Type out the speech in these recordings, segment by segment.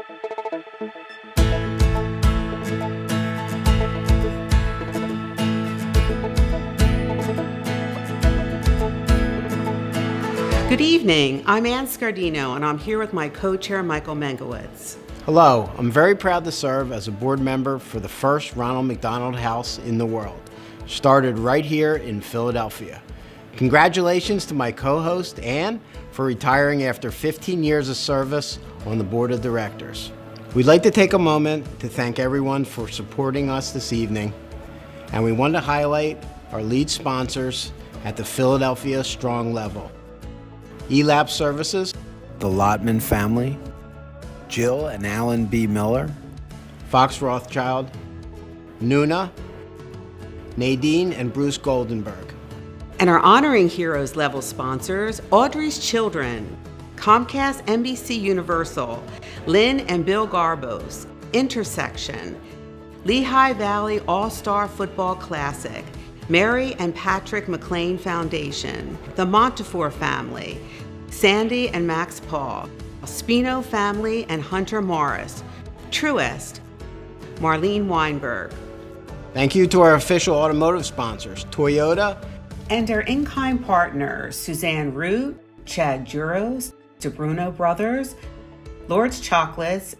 Good evening. I'm Ann Scardino, and I'm here with my co-chair, Michael Mengowitz. Hello. I'm very proud to serve as a board member for the first Ronald McDonald House in the world, started right here in Philadelphia. Congratulations to my co-host, Ann, for retiring after 15 years of service on the board of directors. We'd like to take a moment to thank everyone for supporting us this evening, and we want to highlight our lead sponsors at the Philadelphia Strong level. ELAP Services, the Lotman family, Jill and Alan B. Miller, Fox Rothschild, Nuna, Nadine and Bruce Goldenberg. And our Honoring Heroes level sponsors, Audrey's Children, Comcast NBC Universal, Lynn and Bill Garbos, Intersection, Lehigh Valley All-Star Football Classic, Mary and Patrick McLean Foundation, the Montefiore family, Sandy and Max Paul, Spino family and Hunter Morris, Truest, Marlene Weinberg. Thank you to our official automotive sponsors, Toyota, And our in-kind partners, Suzanne Root, Chad Juros, DeBruno Brothers, Lord's Chocolates,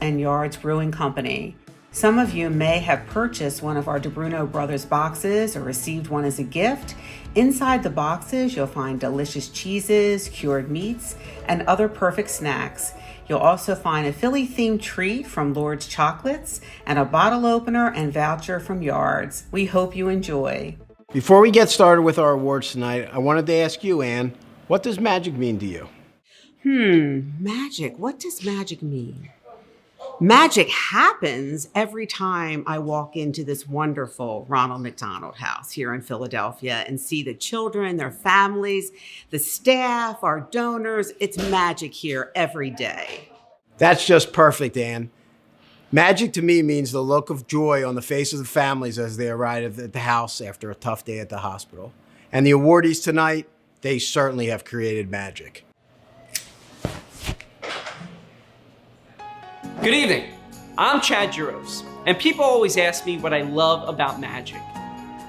and Yards Brewing Company. Some of you may have purchased one of our DeBruno Brothers boxes or received one as a gift. Inside the boxes, you'll find delicious cheeses, cured meats, and other perfect snacks. You'll also find a Philly-themed treat from Lord's Chocolates and a bottle opener and voucher from Yards. We hope you enjoy. Before we get started with our awards tonight, I wanted to ask you, Ann, what does magic mean to you? Magic. What does magic mean? Magic happens every time I walk into this wonderful Ronald McDonald House here in Philadelphia and see the children, their families, the staff, our donors. It's magic here every day. That's just perfect, Ann. Magic to me means the look of joy on the faces of families as they arrive at the house after a tough day at the hospital. And the awardees tonight, they certainly have created magic. Good evening. I'm Chad Juros, and people always ask me what I love about magic.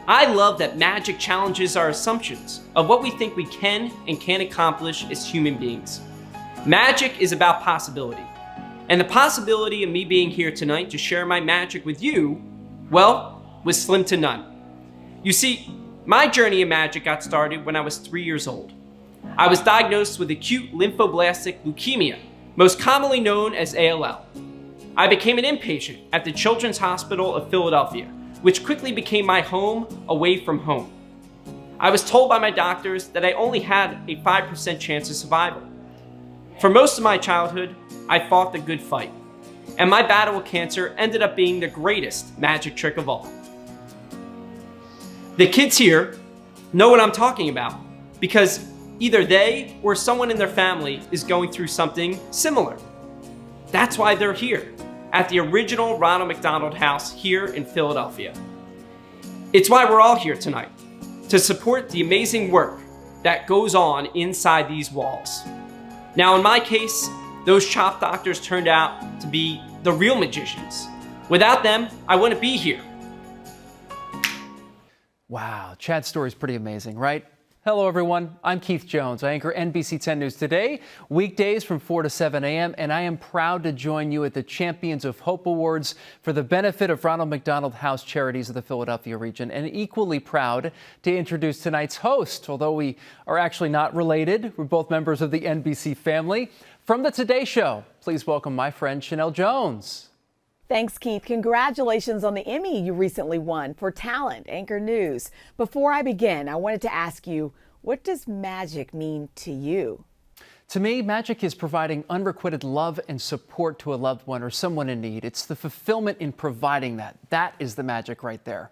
I love that magic challenges our assumptions of what we think we can and can't accomplish as human beings. Magic is about possibility, and the possibility of me being here tonight to share my magic with you, well, was slim to none. You see, my journey in magic got started when I was 3 years old. I was diagnosed with acute lymphoblastic leukemia, most commonly known as ALL. I became an inpatient at the Children's Hospital of Philadelphia, which quickly became my home away from home. I was told by my doctors that I only had a 5% chance of survival. For most of my childhood, I fought the good fight, and my battle with cancer ended up being the greatest magic trick of all. The kids here know what I'm talking about because either they or someone in their family is going through something similar. That's why they're here at the original Ronald McDonald House here in Philadelphia. It's why we're all here tonight, to support the amazing work that goes on inside these walls. Now, in my case, those CHOP doctors turned out to be the real magicians. Without them, I wouldn't be here. Wow, Chad's story is pretty amazing, right? Hello, everyone. I'm Keith Jones. I anchor NBC 10 News Today, weekdays from 4 to 7 a.m., and I am proud to join you at the Champions of Hope Awards for the benefit of Ronald McDonald House Charities of the Philadelphia region, and equally proud to introduce tonight's host. Although we are actually not related, we're both members of the NBC family. From the Today Show, please welcome my friend Chanel Jones. Thanks, Keith. Congratulations on the Emmy you recently won for Talent, Anchor News. Before I begin, I wanted to ask you, what does magic mean to you? To me, magic is providing unrequited love and support to a loved one or someone in need. It's the fulfillment in providing that. That is the magic right there.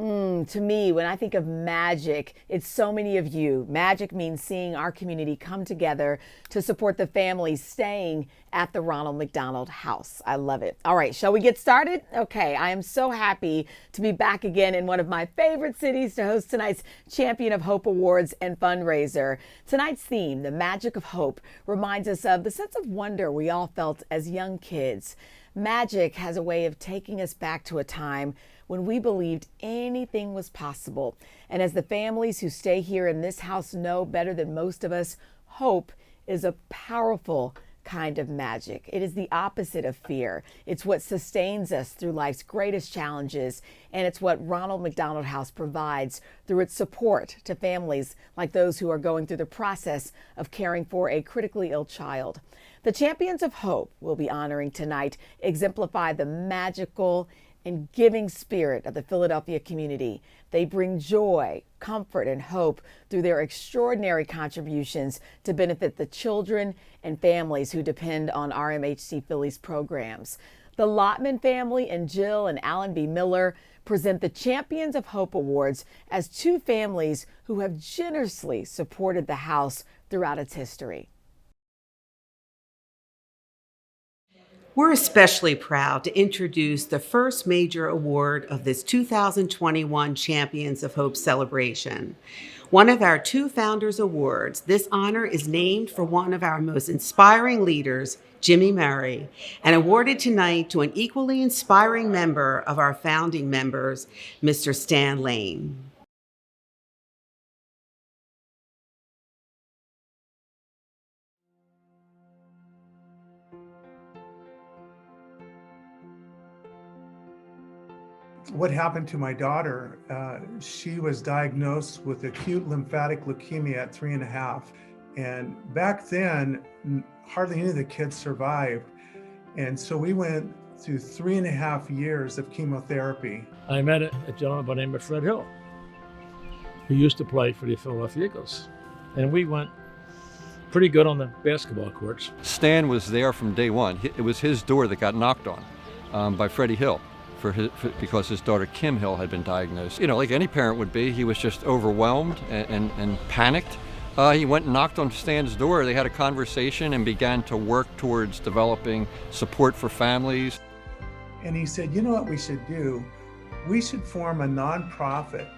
To me, when I think of magic, it's so many of you. Magic means seeing our community come together to support the families staying at the Ronald McDonald House. I love it. All right, shall we get started? Okay, I am so happy to be back again in one of my favorite cities to host tonight's Champion of Hope Awards and fundraiser. Tonight's theme, the magic of hope, reminds us of the sense of wonder we all felt as young kids. Magic has a way of taking us back to a time when we believed anything was possible. And as the families who stay here in this house know better than most of us, hope is a powerful kind of magic. It is the opposite of fear. It's what sustains us through life's greatest challenges, and it's what Ronald McDonald House provides through its support to families like those who are going through the process of caring for a critically ill child. The Champions of Hope we'll be honoring tonight exemplify the magical and giving spirit of the Philadelphia community. They bring joy, comfort, and hope through their extraordinary contributions to benefit the children and families who depend on RMHC Philly's programs. The Lotman family and Jill and Alan B. Miller present the Champions of Hope Awards as two families who have generously supported the house throughout its history. We're especially proud to introduce the first major award of this 2021 Champions of Hope celebration. One of our two Founders Awards, this honor is named for one of our most inspiring leaders, Jimmy Murray, and awarded tonight to an equally inspiring member of our founding members, Mr. Stan Lane. What happened to my daughter, she was diagnosed with acute lymphatic leukemia at 3.5. And back then, hardly any of the kids survived. And so we went through 3.5 years of chemotherapy. I met a gentleman by the name of Fred Hill, who used to play for the Philadelphia Eagles. And we went pretty good on the basketball courts. Stan was there from day one. It was his door that got knocked on by Freddie Hill. Because his daughter Kim Hill had been diagnosed. You know, like any parent would be, he was just overwhelmed and panicked. He went and knocked on Stan's door. They had a conversation and began to work towards developing support for families. And he said, you know what we should do? We should form a nonprofit.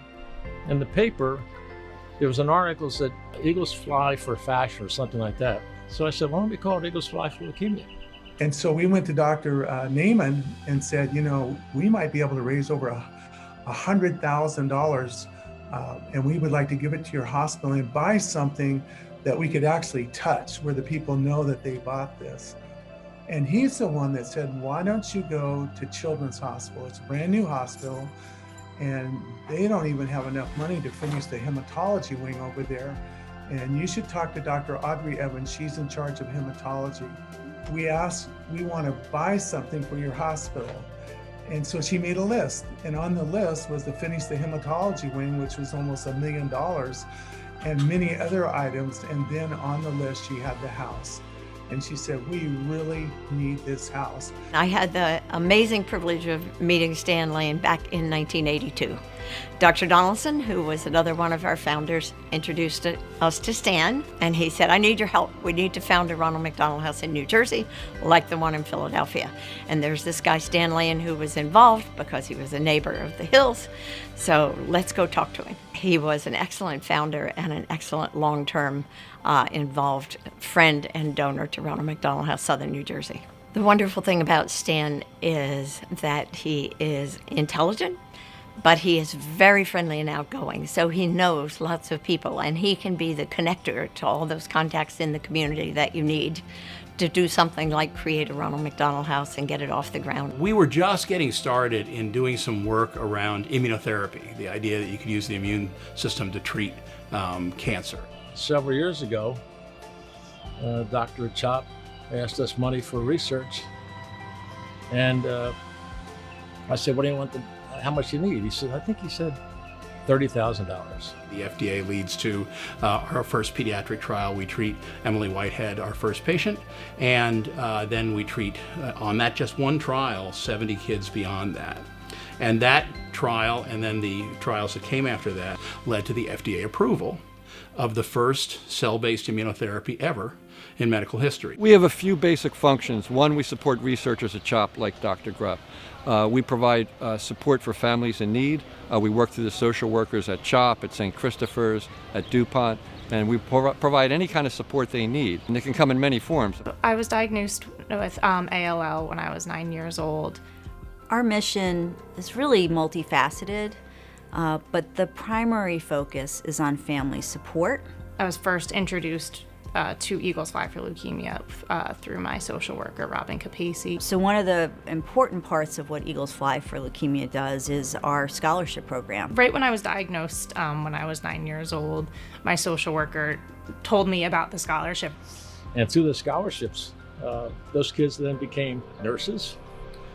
In the paper, there was an article that said, Eagles fly for fashion or something like that. So I said, why don't we call it Eagles Fly for Leukemia? And so we went to Dr. Naiman and said, you know, we might be able to raise over $100,000 and we would like to give it to your hospital and buy something that we could actually touch where the people know that they bought this. And he's the one that said, why don't you go to Children's Hospital? It's a brand new hospital and they don't even have enough money to finish the hematology wing over there. And you should talk to Dr. Audrey Evans. She's in charge of hematology. We asked, we want to buy something for your hospital. And so she made a list. And on the list was to finish the hematology wing, which was almost $1 million, and many other items. And then on the list, she had the house. And she said, we really need this house. I had the amazing privilege of meeting Stan Lane back in 1982. Dr. Donaldson, who was another one of our founders, introduced us to Stan, and he said, I need your help. We need to found a Ronald McDonald House in New Jersey, like the one in Philadelphia. And there's this guy, Stan Lane, who was involved because he was a neighbor of the Hills. So let's go talk to him. He was an excellent founder and an excellent long-term involved friend and donor to Ronald McDonald House, Southern New Jersey. The wonderful thing about Stan is that he is intelligent, but he is very friendly and outgoing, so he knows lots of people, and he can be the connector to all those contacts in the community that you need to do something like create a Ronald McDonald House and get it off the ground. We were just getting started in doing some work around immunotherapy, the idea that you could use the immune system to treat cancer. Several years ago, Dr. Chop asked us money for research, and I said, what do you want how much you need? He said, I think he said $30,000. The FDA leads to our first pediatric trial. We treat Emily Whitehead, our first patient, and then we treat, on that just one trial, 70 kids beyond that. And that trial and then the trials that came after that led to the FDA approval of the first cell-based immunotherapy ever in medical history. We have a few basic functions. One, we support researchers at CHOP like Dr. Grupp. We provide support for families in need. We work through the social workers at CHOP, at St. Christopher's, at DuPont, and we provide any kind of support they need. And it can come in many forms. I was diagnosed with ALL when I was 9 years old. Our mission is really multifaceted, but the primary focus is on family support. I was first introduced to Eagles Fly for Leukemia through my social worker, Robin Capacey. So one of the important parts of what Eagles Fly for Leukemia does is our scholarship program. Right when I was diagnosed, when I was 9 years old, my social worker told me about the scholarship. And through the scholarships, those kids then became nurses.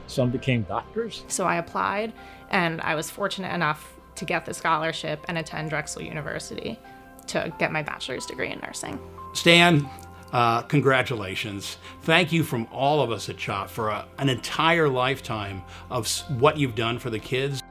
Some became doctors. So I applied, and I was fortunate enough to get the scholarship and attend Drexel University to get my bachelor's degree in nursing. Stan, congratulations. Thank you from all of us at CHOP for an entire lifetime of what you've done for the kids.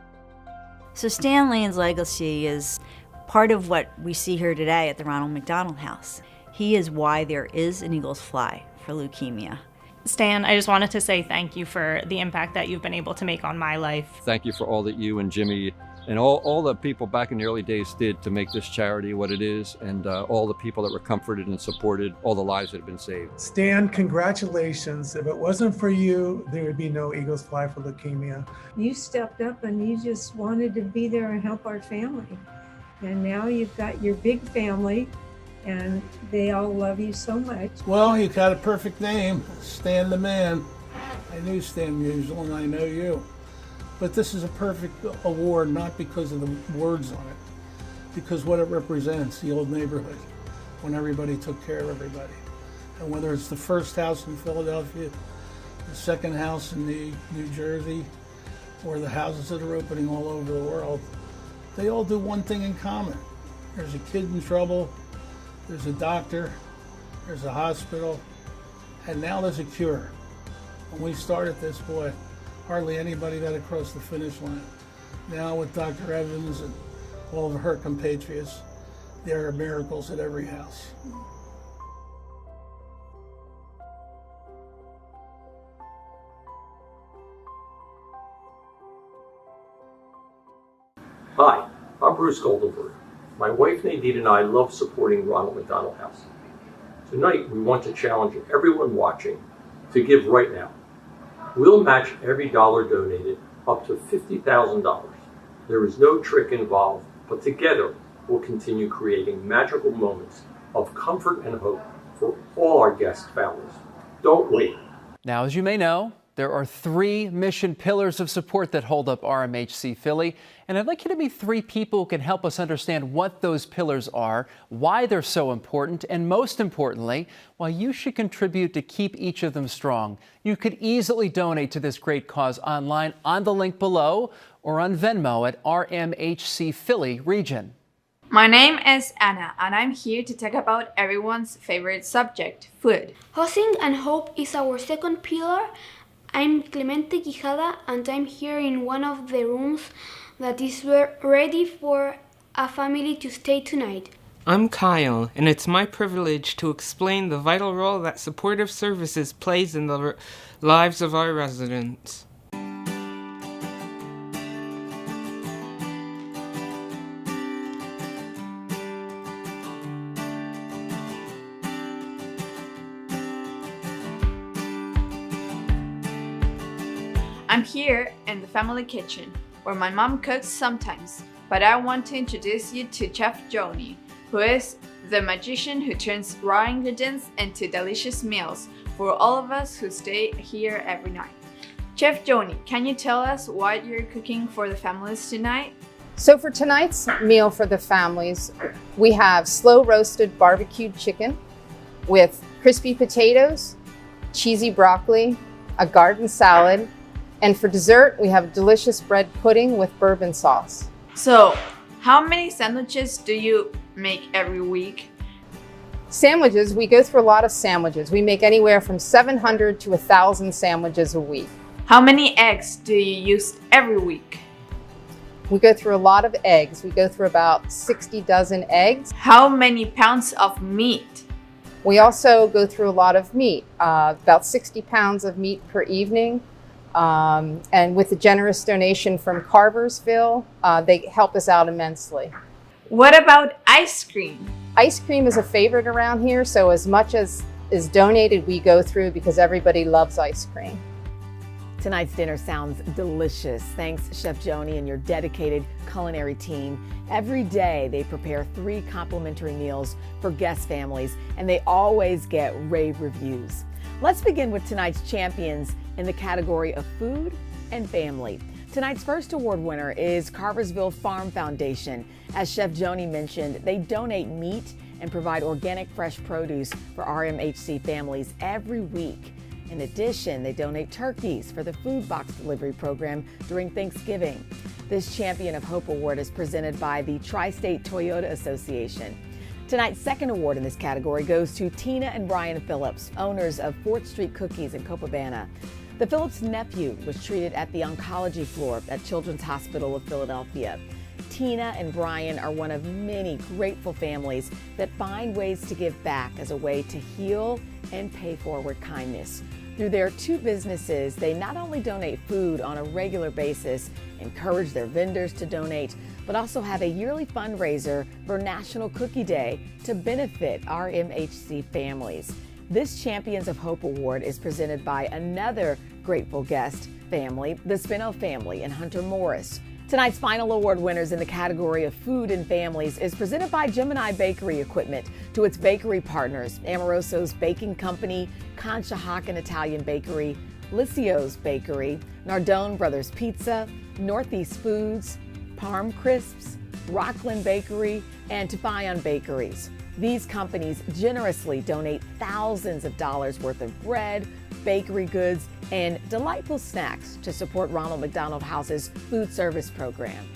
So Stan Lane's legacy is part of what we see here today at the Ronald McDonald House. He is why there is an Eagles Fly for Leukemia. Stan, I just wanted to say thank you for the impact that you've been able to make on my life. Thank you for all that you and Jimmy and all the people back in the early days did to make this charity what it is, and all the people that were comforted and supported, all the lives that have been saved. Stan, congratulations. If it wasn't for you, there would be no Eagles Fly for Leukemia. You stepped up and you just wanted to be there and help our family. And now you've got your big family and they all love you so much. Well, you got a perfect name, Stan the Man. I knew Stan Musial and I know you. But this is a perfect award, not because of the words on it, because what it represents, the old neighborhood, when everybody took care of everybody. And whether it's the first house in Philadelphia, the second house in New Jersey, or the houses that are opening all over the world, they all do one thing in common. There's a kid in trouble, there's a doctor, there's a hospital, and now there's a cure. When we started this, boy, hardly anybody got across the finish line. Now with Dr. Evans and all of her compatriots, there are miracles at every house. Hi, I'm Bruce Goldenberg. My wife Nadine and I love supporting Ronald McDonald House. Tonight we want to challenge everyone watching to give right now. We'll match every dollar donated up to $50,000. There is no trick involved, but together we'll continue creating magical moments of comfort and hope for all our guest families. Don't wait. Now, as you may know, there are 3 mission pillars of support that hold up RMHC Philly, and I'd like you to meet 3 people who can help us understand what those pillars are, why they're so important, and most importantly, why you should contribute to keep each of them strong. You could easily donate to this great cause online on the link below or on Venmo at RMHC Philly Region. My name is Anna, and I'm here to talk about everyone's favorite subject, food. Hosting and hope is our second pillar. I'm Clemente Quijada, and I'm here in one of the rooms that is ready for a family to stay tonight. I'm Kyle, and it's my privilege to explain the vital role that supportive services plays in the lives of our residents. I'm here in the family kitchen, where my mom cooks sometimes, but I want to introduce you to Chef Joni, who is the magician who turns raw ingredients into delicious meals for all of us who stay here every night. Chef Joni, can you tell us what you're cooking for the families tonight? So for tonight's meal for the families, we have slow roasted barbecued chicken with crispy potatoes, cheesy broccoli, a garden salad, and for dessert, we have delicious bread pudding with bourbon sauce. So, how many sandwiches do you make every week? Sandwiches, we go through a lot of sandwiches. We make anywhere from 700 to 1,000 sandwiches a week. How many eggs do you use every week? We go through a lot of eggs. We go through about 60 dozen eggs. How many pounds of meat? We also go through a lot of meat, about 60 pounds of meat per evening. And with the generous donation from Carversville, they help us out immensely. What about ice cream? Ice cream is a favorite around here, so as much as is donated, we go through because everybody loves ice cream. Tonight's dinner sounds delicious. Thanks, Chef Joni and your dedicated culinary team. Every day they prepare 3 complimentary meals for guest families, and they always get rave reviews. Let's begin with tonight's champions in the category of food and family. Tonight's first award winner is Carversville Farm Foundation. As Chef Joni mentioned, they donate meat and provide organic fresh produce for RMHC families every week. In addition, they donate turkeys for the food box delivery program during Thanksgiving. This Champion of Hope Award is presented by the Tri-State Toyota Association. Tonight's second award in this category goes to Tina and Brian Phillips, owners of 4th Street Cookies in Copacabana. The Phillips nephew was treated at the oncology floor at Children's Hospital of Philadelphia. Tina and Brian are one of many grateful families that find ways to give back as a way to heal and pay forward kindness. Through their 2 businesses, they not only donate food on a regular basis, encourage their vendors to donate, but also have a yearly fundraiser for National Cookie Day to benefit RMHC families. This Champions of Hope Award is presented by another grateful guest family, the Spino family in Hunter Morris. Tonight's final award winners in the category of food and families is presented by Gemini Bakery Equipment to its bakery partners, Amoroso's Baking Company, Conshohocken Italian Bakery, Licio's Bakery, Nardone Brothers Pizza, Northeast Foods, Parm Crisps, Rockland Bakery, and Tufayan Bakeries. These companies generously donate thousands of dollars worth of bread, bakery goods, and delightful snacks to support Ronald McDonald House's food service program.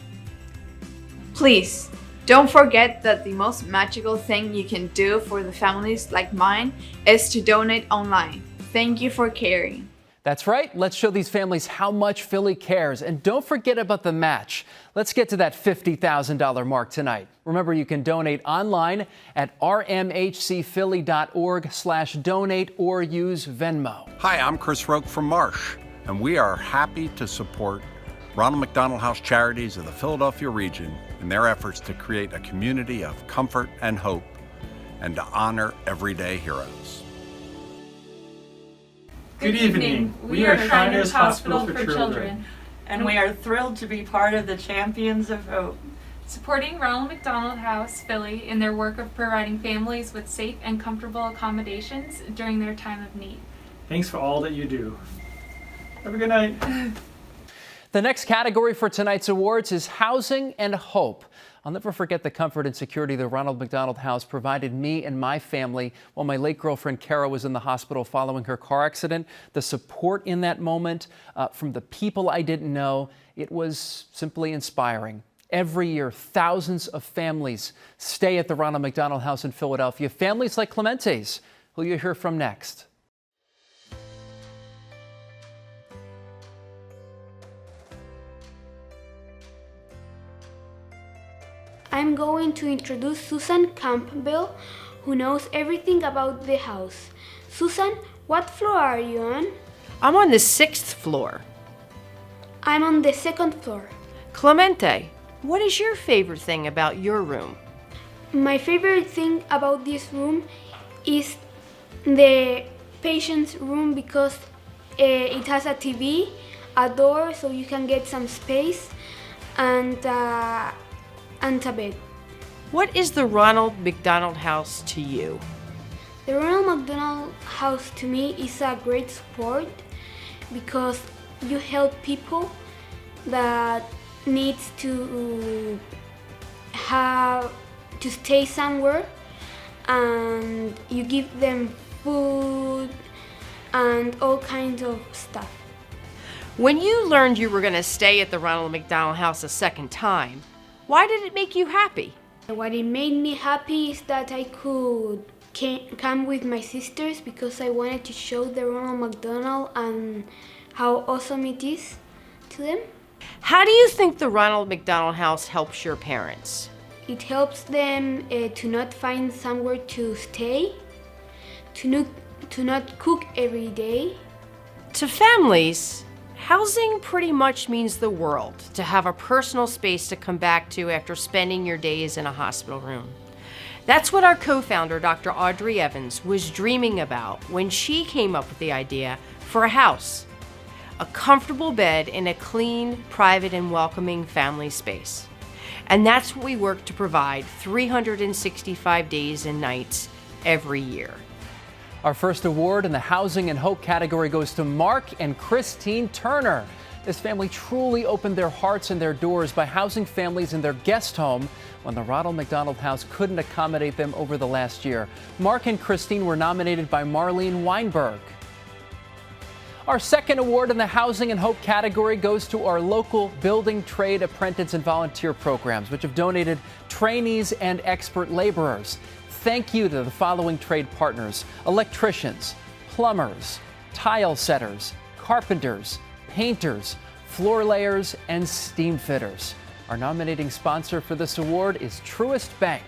Please, don't forget that the most magical thing you can do for the families like mine is to donate online. Thank you for caring. That's right. Let's show these families how much Philly cares. And don't forget about the match. Let's get to that $50,000 mark tonight. Remember, you can donate online at rmhcphilly.org/donate or use Venmo. Hi, I'm Chris Roque from Marsh, and we are happy to support Ronald McDonald House Charities of the Philadelphia region in their efforts to create a community of comfort and hope and to honor everyday heroes. Good evening. We are Shriners Hospital for Children, and we are thrilled to be part of the Champions of Hope, supporting Ronald McDonald House Philly in their work of providing families with safe and comfortable accommodations during their time of need. Thanks for all that you do. Have a good night. The next category for tonight's awards is Housing and Hope. I'll never forget the comfort and security the Ronald McDonald House provided me and my family while my late girlfriend Kara was in the hospital following her car accident. The support in that moment from the people I didn't know, it was simply inspiring. Every year, thousands of families stay at the Ronald McDonald House in Philadelphia. Families like Clemente's, who you'll hear from next. I'm going to introduce Susan Campbell, who knows everything about the house. Susan, what floor are you on? I'm on the 6th floor. I'm on the 2nd floor. Clemente, what is your favorite thing about your room? My favorite thing about this room is the patient's room because it has a TV, a door so you can get some space, and a bed. What is the Ronald McDonald House to you? The Ronald McDonald House to me is a great support because you help people that needs to stay somewhere, and you give them food and all kinds of stuff. When you learned you were going to stay at the Ronald McDonald House a second time, why did it make you happy? What it made me happy is that I could come with my sisters because I wanted to show the Ronald McDonald and how awesome it is to them. How do you think the Ronald McDonald House helps your parents? It helps them to not find somewhere to stay, to not cook every day. To families, housing pretty much means the world, to have a personal space to come back to after spending your days in a hospital room. That's what our co-founder, Dr. Audrey Evans, was dreaming about when she came up with the idea for a house. A comfortable bed in a clean, private, and welcoming family space. And that's what we work to provide 365 days and nights every year. Our first award in the Housing and Hope category goes to Mark and Christine Turner. This family truly opened their hearts and their doors by housing families in their guest home when the Ronald McDonald House couldn't accommodate them over the last year. Mark and Christine were nominated by Marlene Weinberg. Our second award in the Housing and Hope category goes to our local building, trade, apprentice, and volunteer programs, which have donated trainees and expert laborers. Thank you to the following trade partners: electricians, plumbers, tile setters, carpenters, painters, floor layers, and steam fitters. Our nominating sponsor for this award is Truist Bank.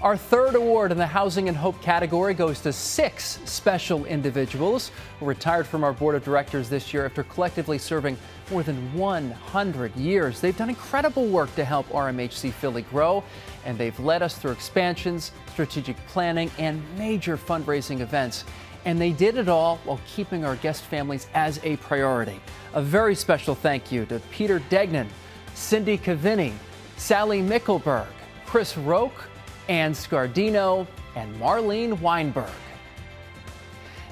Our third award in the Housing and Hope category goes to 6 special individuals who retired from our board of directors this year after collectively serving more than 100 years. They've done incredible work to help RMHC Philly grow, and they've led us through expansions, strategic planning, and major fundraising events. And they did it all while keeping our guest families as a priority. A very special thank you to Peter Degnan, Cindy Cavini, Sally Mickelberg, Chris Roque, Ann Scardino, and Marlene Weinberg.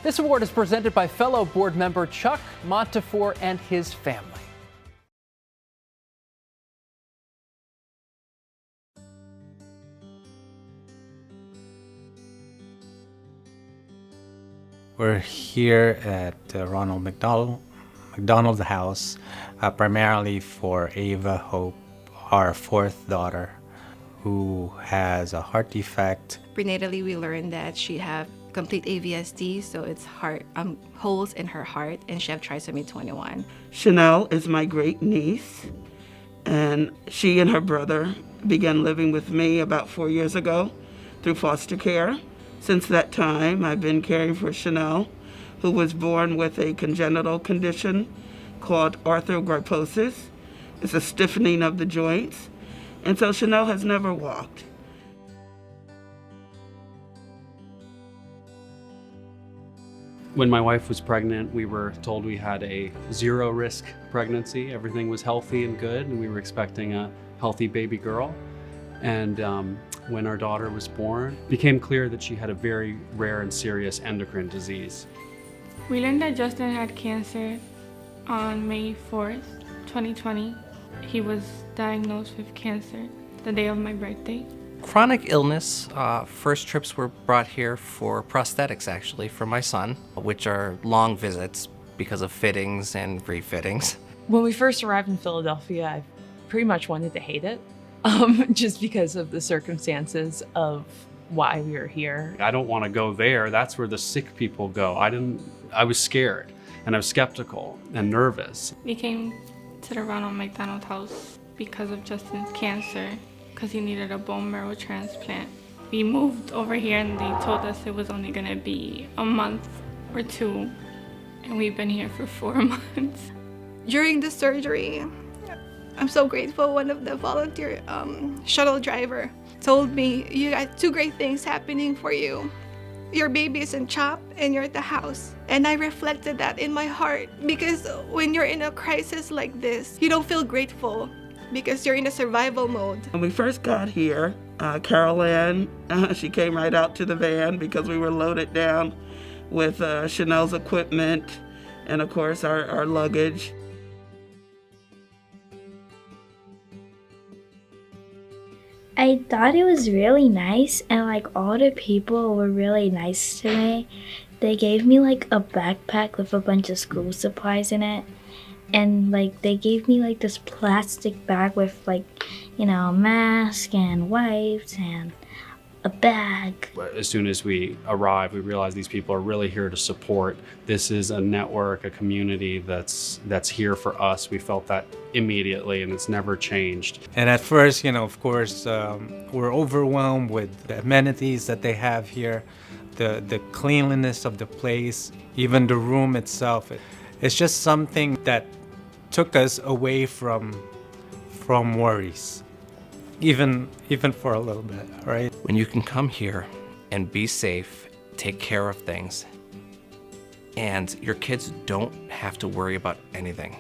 This award is presented by fellow board member Chuck Montefiore and his family. We're here at Ronald McDonald House, primarily for Ava Hope, our 4th daughter, who has a heart defect. Prenatally, we learned that she had complete AVSD, so it's holes in her heart, and she had trisomy 21. Chanel is my great niece, and she and her brother began living with me about 4 years ago through foster care. Since that time, I've been caring for Chanel, who was born with a congenital condition called arthrogryposis. It's a stiffening of the joints. And so Chanel has never walked. When my wife was pregnant, we were told we had a 0-risk pregnancy. Everything was healthy and good, and we were expecting a healthy baby girl. And when our daughter was born, it became clear that she had a very rare and serious endocrine disease. We learned that Justin had cancer on May 4th, 2020. He was diagnosed with cancer the day of my birthday. Chronic illness, first trips were brought here for prosthetics actually for my son, which are long visits because of fittings and refittings. When we first arrived in Philadelphia, I pretty much wanted to hate it, just because of the circumstances of why we were here. I don't want to go there. That's where the sick people go. I was scared and I was skeptical and nervous. We came to the Ronald McDonald House because of Justin's cancer, because he needed a bone marrow transplant. We moved over here and they told us it was only going to be a month or 2, and we've been here for 4 months. During the surgery, I'm so grateful one of the volunteer shuttle driver told me, "You got 2 great things happening for you. Your baby is in CHOP and you're at the house." And I reflected that in my heart, because when you're in a crisis like this, you don't feel grateful because you're in a survival mode. When we first got here, Carol Ann, she came right out to the van because we were loaded down with Chanel's equipment and of course our luggage. I thought it was really nice, and like all the people were really nice to me. They gave me like a backpack with a bunch of school supplies in it, and like they gave me like this plastic bag with like, you know, a mask and wipes and a bag. As soon as we arrived, we realized these people are really here to support. This is a network, a community that's here for us. We felt that immediately, and it's never changed. And at first, of course, we're overwhelmed with the amenities that they have here, the cleanliness of the place, even the room itself. It's just something that took us away from worries, even for a little bit, right? When you can come here and be safe, take care of things, and your kids don't have to worry about anything,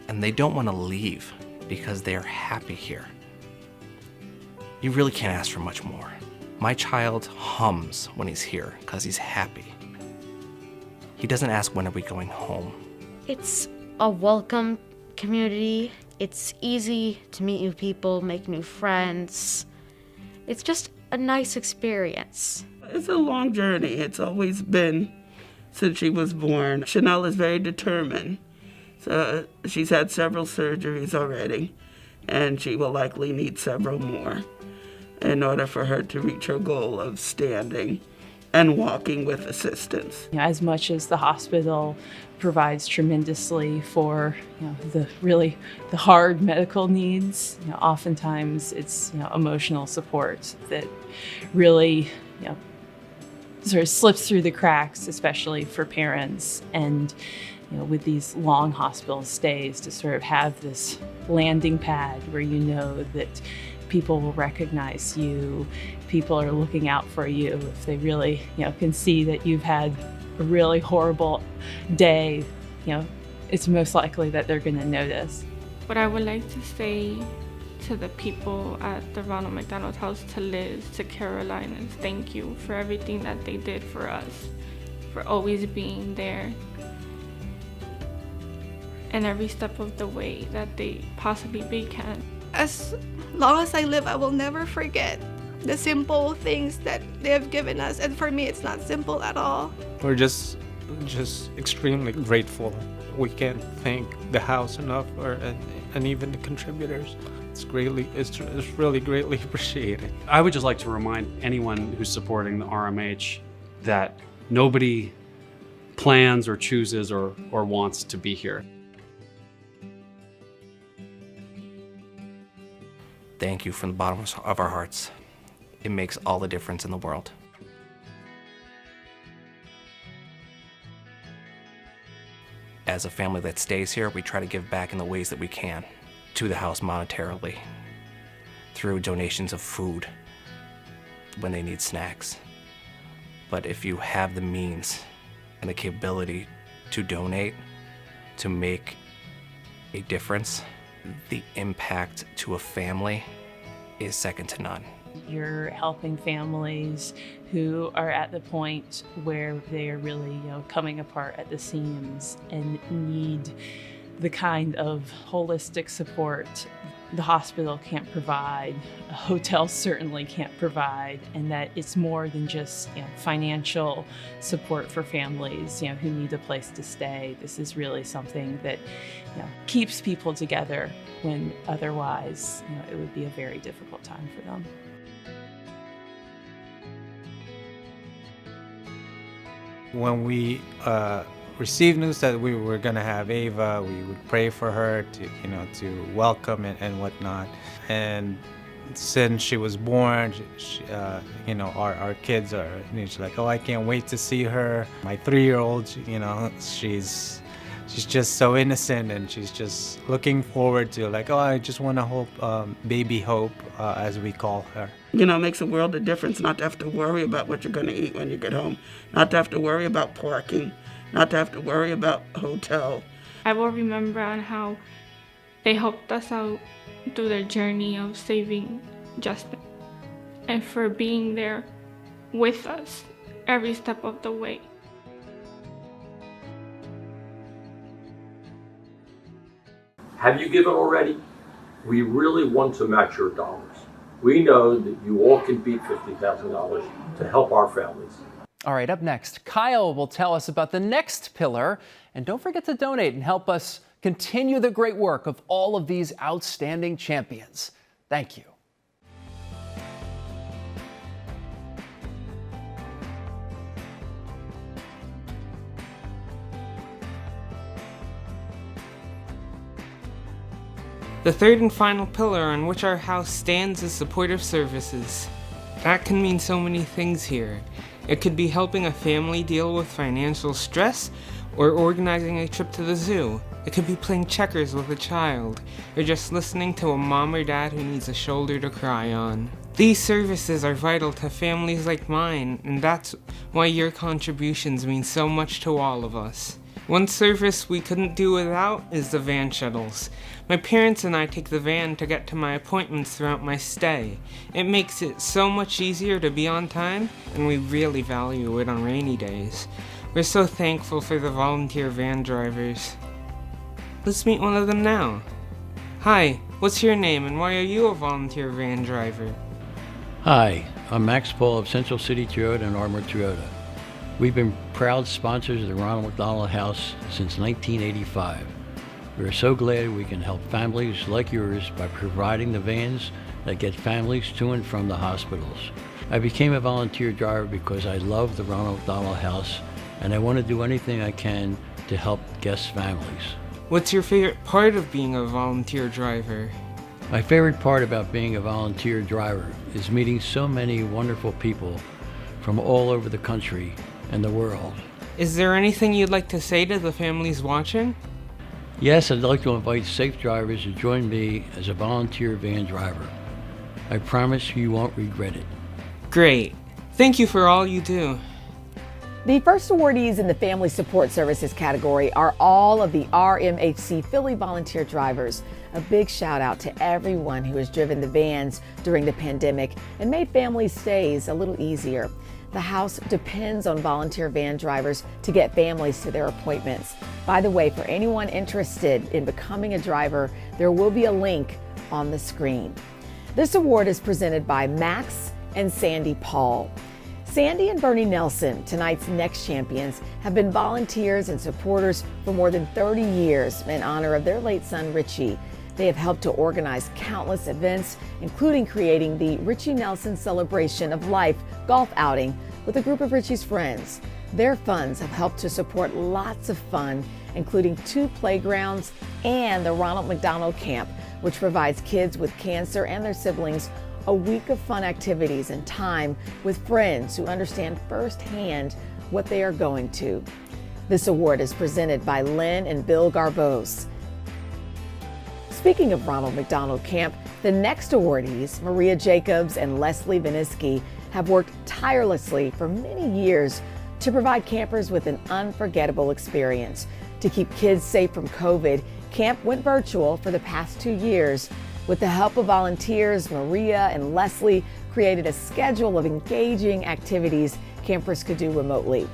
and they don't want to leave because they're happy here, you really can't ask for much more. My child hums when he's here because he's happy. He doesn't ask, when are we going home? It's a welcome community. It's easy to meet new people, make new friends. It's just a nice experience. It's a long journey. It's always been since she was born. Chanel is very determined. So she's had several surgeries already, and she will likely need several more in order for her to reach her goal of standing and walking with assistance. As much as the hospital provides tremendously for the hard medical needs, oftentimes it's emotional support that really sort of slips through the cracks, especially for parents. And with these long hospital stays, to sort of have this landing pad where you know that people will recognize you, people are looking out for you. If they really can see that you've had a really horrible day, it's most likely that they're going to notice. What I would like to say to the people at the Ronald McDonald House, to Liz, to Caroline, is thank you for everything that they did for us, for always being there, and every step of the way that they possibly can. As long as I live, I will never forget the simple things that they have given us. And for me, it's not simple at all. We're just extremely grateful. We can't thank the house enough, and even the contributors. It's really greatly appreciated. I would just like to remind anyone who's supporting the RMH that nobody plans or chooses or wants to be here. Thank you from the bottom of our hearts. It makes all the difference in the world. As a family that stays here, we try to give back in the ways that we can to the house monetarily, through donations of food when they need snacks. But if you have the means and the capability to donate, to make a difference, the impact to a family is second to none. You're helping families who are at the point where they are really, coming apart at the seams and need the kind of holistic support the hospital can't provide, a hotel certainly can't provide, and that it's more than just financial support for families who need a place to stay. This is really something that keeps people together when otherwise it would be a very difficult time for them. When we received news that we were going to have Ava, we would pray for her to welcome and whatnot. And since she was born, our kids are, she's like, oh, I can't wait to see her. My 3-year-old, she's just so innocent, and she's just looking forward to I just want to hope, baby Hope, as we call her. It makes a world of difference not to have to worry about what you're going to eat when you get home, not to have to worry about parking, not to have to worry about hotel. I will remember on how they helped us out through their journey of saving Justin, and for being there with us every step of the way. Have you given already? We really want to match your dollars. We know that you all can beat $50,000 to help our families. All right, up next, Kyle will tell us about the next pillar. And don't forget to donate and help us continue the great work of all of these outstanding champions. Thank you. The third and final pillar on which our house stands is supportive services. That can mean so many things here. It could be helping a family deal with financial stress, or organizing a trip to the zoo. It could be playing checkers with a child, or just listening to a mom or dad who needs a shoulder to cry on. These services are vital to families like mine, and that's why your contributions mean so much to all of us. One service we couldn't do without is the van shuttles. My parents and I take the van to get to my appointments throughout my stay. It makes it so much easier to be on time, and we really value it on rainy days. We're so thankful for the volunteer van drivers. Let's meet one of them now. Hi, what's your name and why are you a volunteer van driver? Hi, I'm Max Paul of Central City Toyota and Armour Toyota. We've been proud sponsors of the Ronald McDonald House since 1985. We are so glad we can help families like yours by providing the vans that get families to and from the hospitals. I became a volunteer driver because I love the Ronald McDonald House and I want to do anything I can to help guests' families. What's your favorite part of being a volunteer driver? My favorite part about being a volunteer driver is meeting so many wonderful people from all over the country and the world. Is there anything you'd like to say to the families watching? Yes, I'd like to invite safe drivers to join me as a volunteer van driver. I promise you won't regret it. Great. Thank you for all you do. The first awardees in the Family Support Services category are all of the RMHC Philly volunteer drivers. A big shout out to everyone who has driven the vans during the pandemic and made family stays a little easier. The house depends on volunteer van drivers to get families to their appointments. By the way, for anyone interested in becoming a driver, there will be a link on the screen. This award is presented by Max and Sandy Paul. Sandy and Bernie Nelson, tonight's next champions, have been volunteers and supporters for more than 30 years in honor of their late son, Richie. They have helped to organize countless events, including creating the Richie Nelson Celebration of Life golf outing with a group of Richie's friends. Their funds have helped to support lots of fun, including 2 playgrounds and the Ronald McDonald Camp, which provides kids with cancer and their siblings a week of fun activities and time with friends who understand firsthand what they are going to. This award is presented by Lynn and Bill Garbose. Speaking of Ronald McDonald Camp, the next awardees, Maria Jacobs and Leslie Viniski, have worked tirelessly for many years to provide campers with an unforgettable experience. To keep kids safe from COVID, camp went virtual for the past 2 years. With the help of volunteers, Maria and Leslie created a schedule of engaging activities campers could do remotely.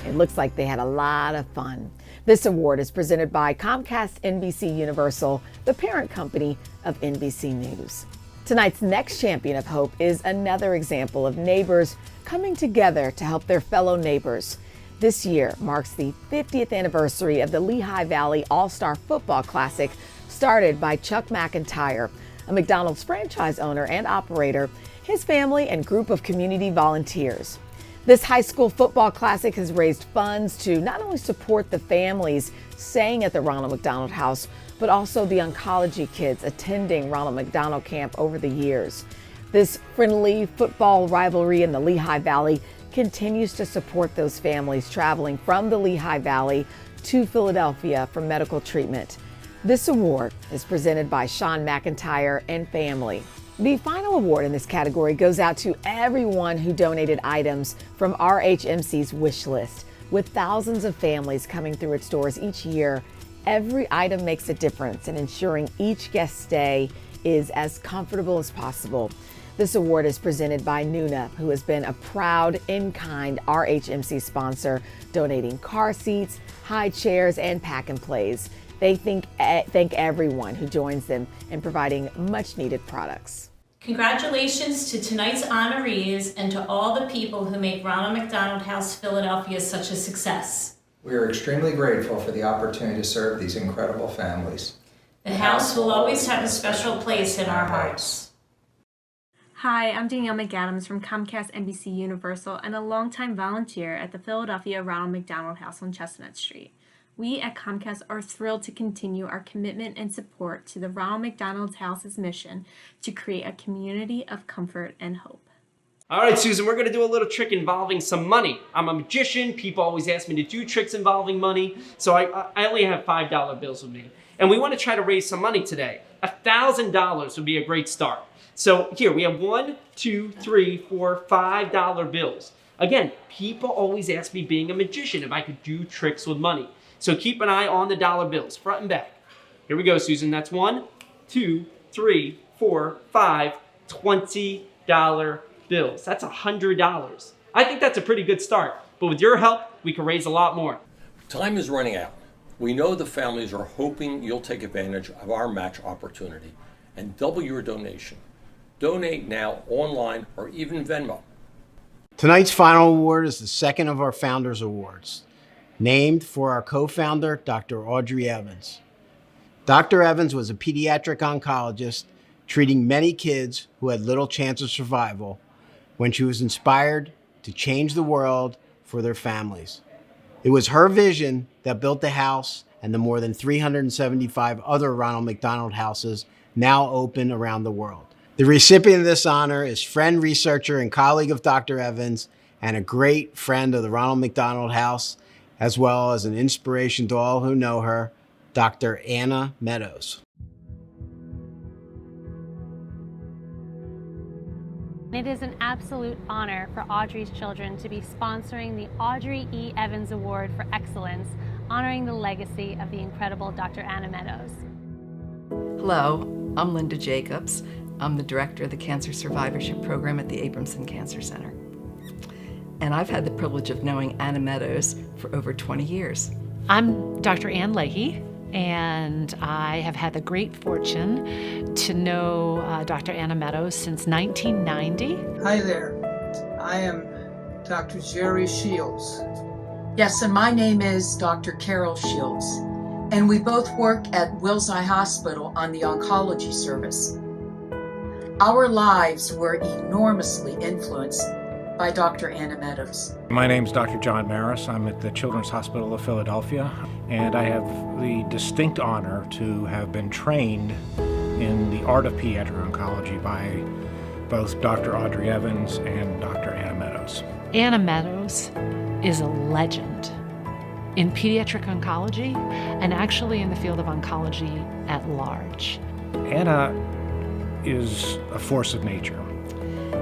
It looks like they had a lot of fun. This award is presented by Comcast NBC Universal, the parent company of NBC News. Tonight's next champion of hope is another example of neighbors coming together to help their fellow neighbors. This year marks the 50th anniversary of the Lehigh Valley All-Star Football Classic, started by Chuck McIntyre, a McDonald's franchise owner and operator, his family and group of community volunteers. This high school football classic has raised funds to not only support the families staying at the Ronald McDonald House, but also the oncology kids attending Ronald McDonald Camp over the years. This friendly football rivalry in the Lehigh Valley continues to support those families traveling from the Lehigh Valley to Philadelphia for medical treatment. This award is presented by Sean McIntyre and family. The final award in this category goes out to everyone who donated items from RHMC's wish list. With thousands of families coming through its doors each year, every item makes a difference in ensuring each guest stay is as comfortable as possible. This award is presented by Nuna, who has been a proud in-kind RHMC sponsor, donating car seats, high chairs, and pack and plays. They thank everyone who joins them in providing much-needed products. Congratulations to tonight's honorees and to all the people who make Ronald McDonald House Philadelphia such a success. We are extremely grateful for the opportunity to serve these incredible families. The house will always have a special place in our hearts. Hi, I'm Danielle McAdams from Comcast NBC Universal and a longtime volunteer at the Philadelphia Ronald McDonald House on Chestnut Street. We at Comcast are thrilled to continue our commitment and support to the Ronald McDonald House's mission to create a community of comfort and hope. All right, Susan, we're gonna do a little trick involving some money. I'm a magician. People always ask me to do tricks involving money, so I only have $5 bills with me. And we wanna try to raise some money today. $1,000 would be a great start. So here, we have 1, 2, 3, 4, $5 bills. Again, people always ask me, being a magician, if I could do tricks with money. So keep an eye on the dollar bills, front and back. Here we go, Susan. That's 1, 2, 3, 4, 5, $20 bills. That's $100. I think that's a pretty good start. But with your help, we can raise a lot more. Time is running out. We know the families are hoping you'll take advantage of our match opportunity and double your donation. Donate now online or even Venmo. Tonight's final award is the second of our Founders Awards, named for our co-founder, Dr. Audrey Evans. Dr. Evans was a pediatric oncologist treating many kids who had little chance of survival when she was inspired to change the world for their families. It was her vision that built the house and the more than 375 other Ronald McDonald houses now open around the world. The recipient of this honor is friend, researcher, and colleague of Dr. Evans, and a great friend of the Ronald McDonald House, as well as an inspiration to all who know her, Dr. Anna Meadows. It is an absolute honor for Audrey's Children to be sponsoring the Audrey E. Evans Award for Excellence, honoring the legacy of the incredible Dr. Anna Meadows. Hello, I'm Linda Jacobs. I'm the director of the Cancer Survivorship Program at the Abramson Cancer Center. And I've had the privilege of knowing Anna Meadows for over 20 years. I'm Dr. Ann Leahy, and I have had the great fortune to know Dr. Anna Meadows since 1990. Hi there, I am Dr. Jerry Shields. Yes, and my name is Dr. Carol Shields, and we both work at Wills Eye Hospital on the oncology service. Our lives were enormously influenced by Dr. Anna Meadows. My name's Dr. John Maris. I'm at the Children's Hospital of Philadelphia, and I have the distinct honor to have been trained in the art of pediatric oncology by both Dr. Audrey Evans and Dr. Anna Meadows. Anna Meadows is a legend in pediatric oncology and actually in the field of oncology at large. Anna is a force of nature.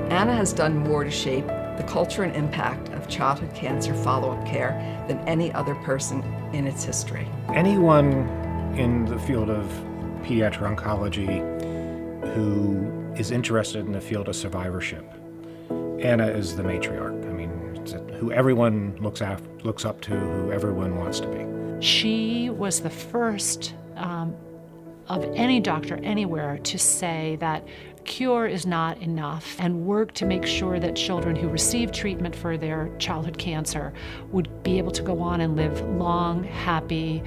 Anna has done more to shape the culture and impact of childhood cancer follow-up care than any other person in its history. Anyone in the field of pediatric oncology who is interested in the field of survivorship, Anna is the matriarch. I mean, it's who everyone looks up to, who everyone wants to be. She was the first of any doctor anywhere to say that cure is not enough and work to make sure that children who receive treatment for their childhood cancer would be able to go on and live long, happy,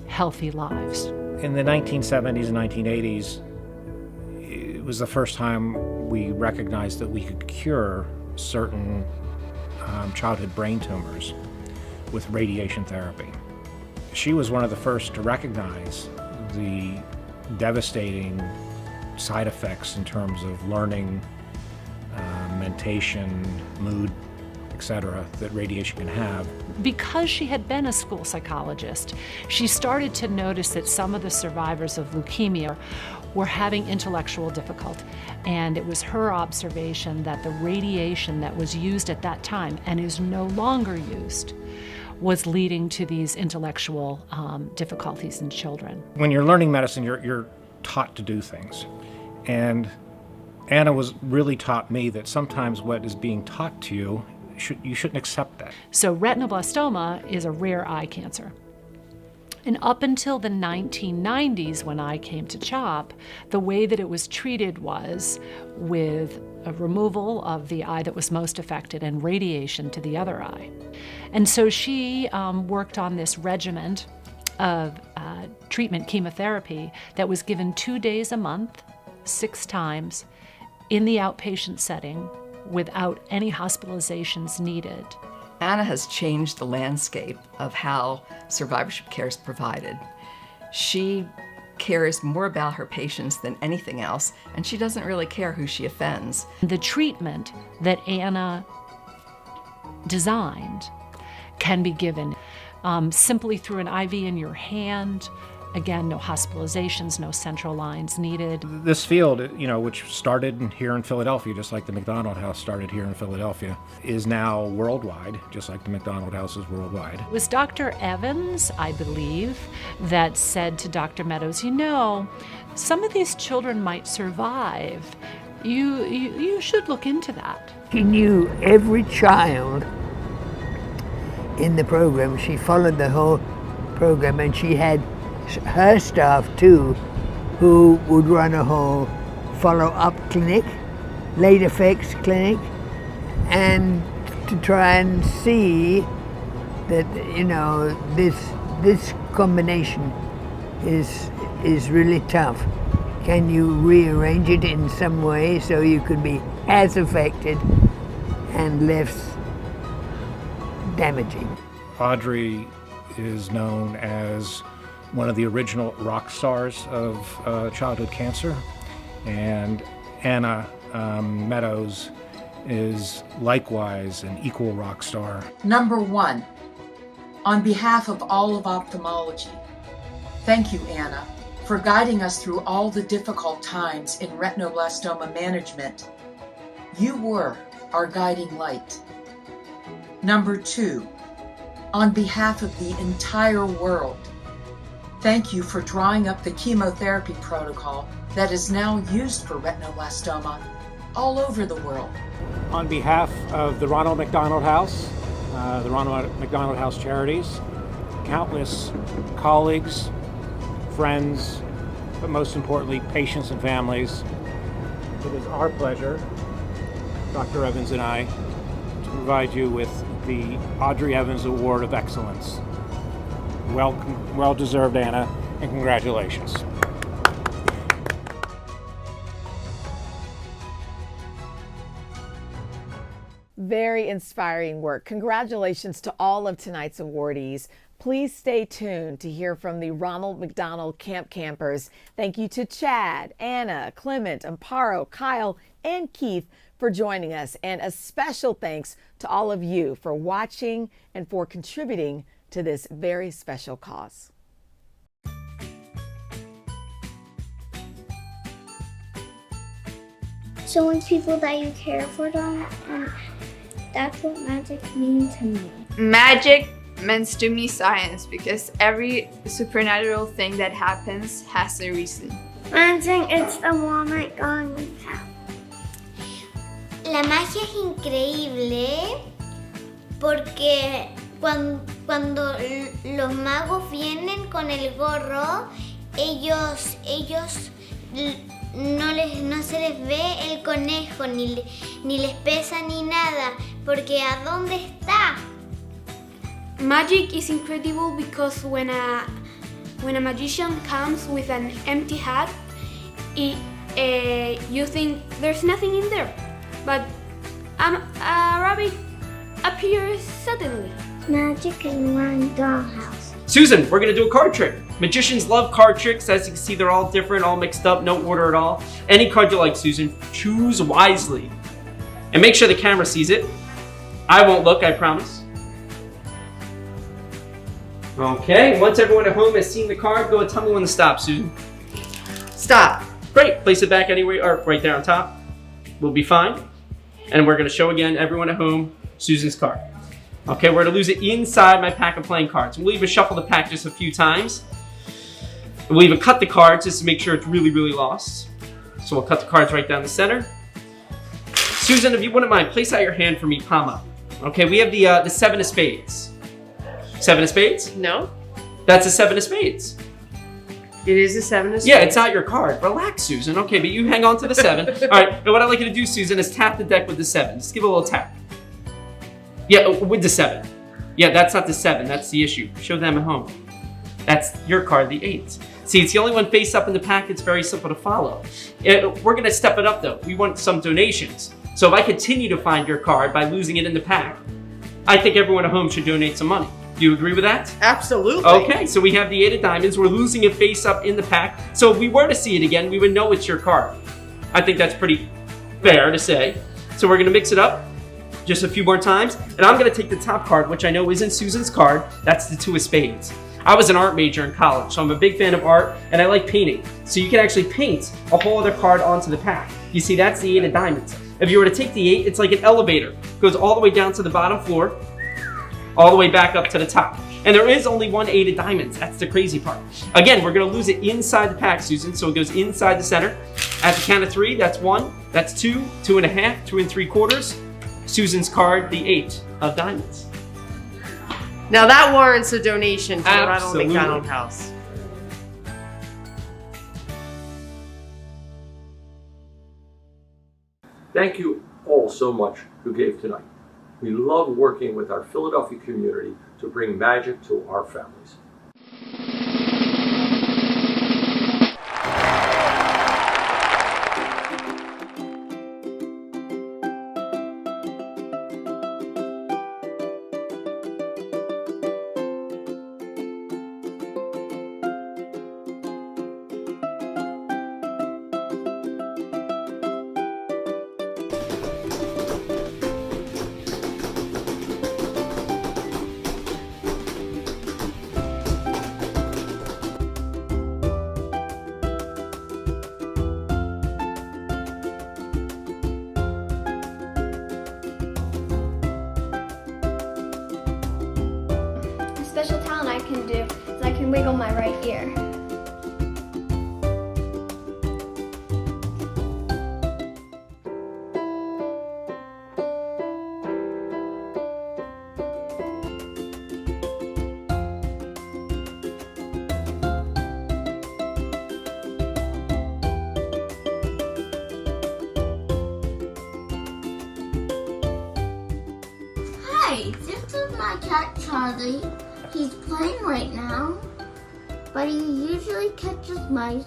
healthy lives. In the 1970s and 1980s, it was the first time we recognized that we could cure certain childhood brain tumors with radiation therapy. She was one of the first to recognize the devastating side effects in terms of learning, mentation, mood, etc., that radiation can have. Because she had been a school psychologist, she started to notice that some of the survivors of leukemia were having intellectual difficulty. And it was her observation that the radiation that was used at that time and is no longer used was leading to these intellectual difficulties in children. When you're learning medicine, you're taught to do things. And Anna was really taught me that sometimes what is being taught to you, you shouldn't accept that. So retinoblastoma is a rare eye cancer. And up until the 1990s, when I came to CHOP, the way that it was treated was with a removal of the eye that was most affected and radiation to the other eye. And so she worked on this regimen of treatment chemotherapy that was given 2 days a month, 6 times, in the outpatient setting without any hospitalizations needed. Anna has changed the landscape of how survivorship care is provided. She cares more about her patients than anything else, and she doesn't really care who she offends. The treatment that Anna designed can be given simply through an IV in your hand. Again, no hospitalizations, no central lines needed. This field, which started here in Philadelphia, just like the McDonald House started here in Philadelphia, is now worldwide, just like the McDonald House is worldwide. It was Dr. Evans, I believe, that said to Dr. Meadows, some of these children might survive. You should look into that. She knew every child in the program. She followed the whole program, and she had her staff too, who would run a whole follow-up clinic, late effects clinic, and to try and see that this combination is really tough. Can you rearrange it in some way so you could be as affected and less damaging? Audrey is known as one of the original rock stars of childhood cancer, and Anna Meadows is likewise an equal rock star. Number one, on behalf of all of ophthalmology, thank you, Anna, for guiding us through all the difficult times in retinoblastoma management. You were our guiding light. Number two, on behalf of the entire world, thank you for drawing up the chemotherapy protocol that is now used for retinoblastoma all over the world. On behalf of the Ronald McDonald House, the Ronald McDonald House Charities, countless colleagues, friends, but most importantly, patients and families, it is our pleasure, Dr. Evans and I, to provide you with the Audrey Evans Award of Excellence. Well-deserved, Anna, and congratulations. Very inspiring work. Congratulations to all of tonight's awardees. Please stay tuned to hear from the Ronald McDonald Camp Campers. Thank you to Chad, Anna, Clement, Amparo, Kyle, and Keith for joining us. And a special thanks to all of you for watching and for contributing to this very special cause. Showing people that you care for them, and that's what magic means to me. Magic means to me science, because every supernatural thing that happens has a reason. Magic is the one that God makes out. La magia es increíble porque cuando los magos vienen con el gorro, ellos no se les ve el conejo, ni les pesa ni nada, porque ¿a dónde está? Magic is incredible because when a magician comes with an empty hat, you think there's nothing in there, but a rabbit appears suddenly. Magic in my dollhouse. Susan, we're gonna do a card trick. Magicians love card tricks. As you can see, they're all different, all mixed up, no order at all. Any card you like, Susan, choose wisely. And make sure the camera sees it. I won't look, I promise. Okay, once everyone at home has seen the card, go and tell me when to stop, Susan. Stop. Great, place it back anywhere, or right there on top. We'll be fine. And we're gonna show again, everyone at home, Susan's card. Okay, we're gonna lose it inside my pack of playing cards. We'll even shuffle the pack just a few times. We'll even cut the cards just to make sure it's really, really lost. So we'll cut the cards right down the center. Susan, if you wouldn't mind, place out your hand for me, palm up. Okay, we have the 7 of spades. 7 of spades? No. That's a 7 of spades. It is a 7 of spades. Yeah, it's not your card. Relax, Susan. Okay, but you hang on to the 7. All right, and what I'd like you to do, Susan, is tap the deck with the 7. Just give it a little tap. Yeah, with the 7. Yeah, that's not the 7. That's the issue. Show them at home. That's your card, the 8. See, it's the only one face up in the pack. It's very simple to follow. We're going to step it up, though. We want some donations. So if I continue to find your card by losing it in the pack, I think everyone at home should donate some money. Do you agree with that? Absolutely. Okay, so we have the 8 of diamonds. We're losing it face up in the pack. So if we were to see it again, we would know it's your card. I think that's pretty fair to say. So we're gonna mix it up just a few more times. And I'm gonna take the top card, which I know isn't Susan's card. That's the 2 of spades. I was an art major in college, so I'm a big fan of art, and I like painting. So you can actually paint a whole other card onto the pack. You see, that's the 8 of diamonds. If you were to take the 8, it's like an elevator. It goes all the way down to the bottom floor, all the way back up to the top. And there is only one 8 of diamonds. That's the crazy part. Again, we're gonna lose it inside the pack, Susan, so it goes inside the center. At the count of 3, that's 1, that's 2, 2 1/2, 2 3/4. Susan's card, the 8 of diamonds. Now that warrants a donation to the Ronald Absolutely. McDonald House. Thank you all so much who gave tonight. We love working with our Philadelphia community to bring magic to our families. A special talent I can do is I can wiggle my right ear. Hi, this is my cat Charlie. He's playing right now, but he usually catches mice.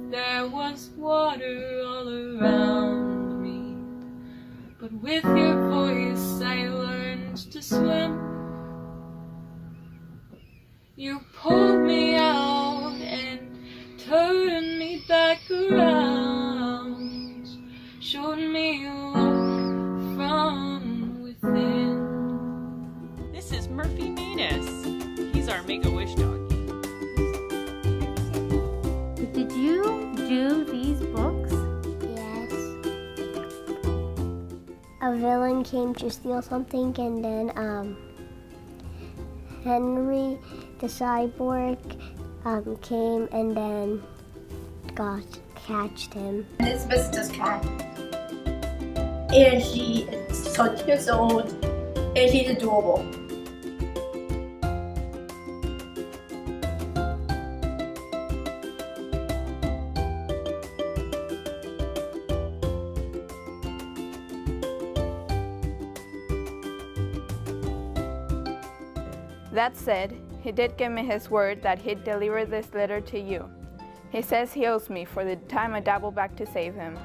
There was water all around me, but with your voice I learned to swim. You pulled me out and turned me back around, showed me a look from within. This is Murphy Manus. He's our Make-A-Wish dog. Did you do these books? Yes. A villain came to steal something, and then Henry the cyborg came and then catched him. This visitor's cat, and she is 20 years old, and she's adorable. That said, he did give me his word that he'd deliver this letter to you. He says he owes me for the time I doubled back to save him.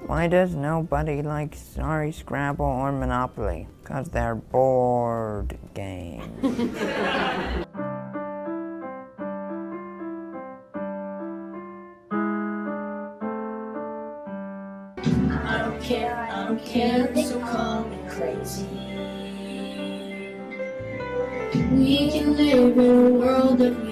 Why does nobody like Sorry Scrabble or Monopoly? 'Cause they're board games. I don't care, so call me crazy. We can live in a world of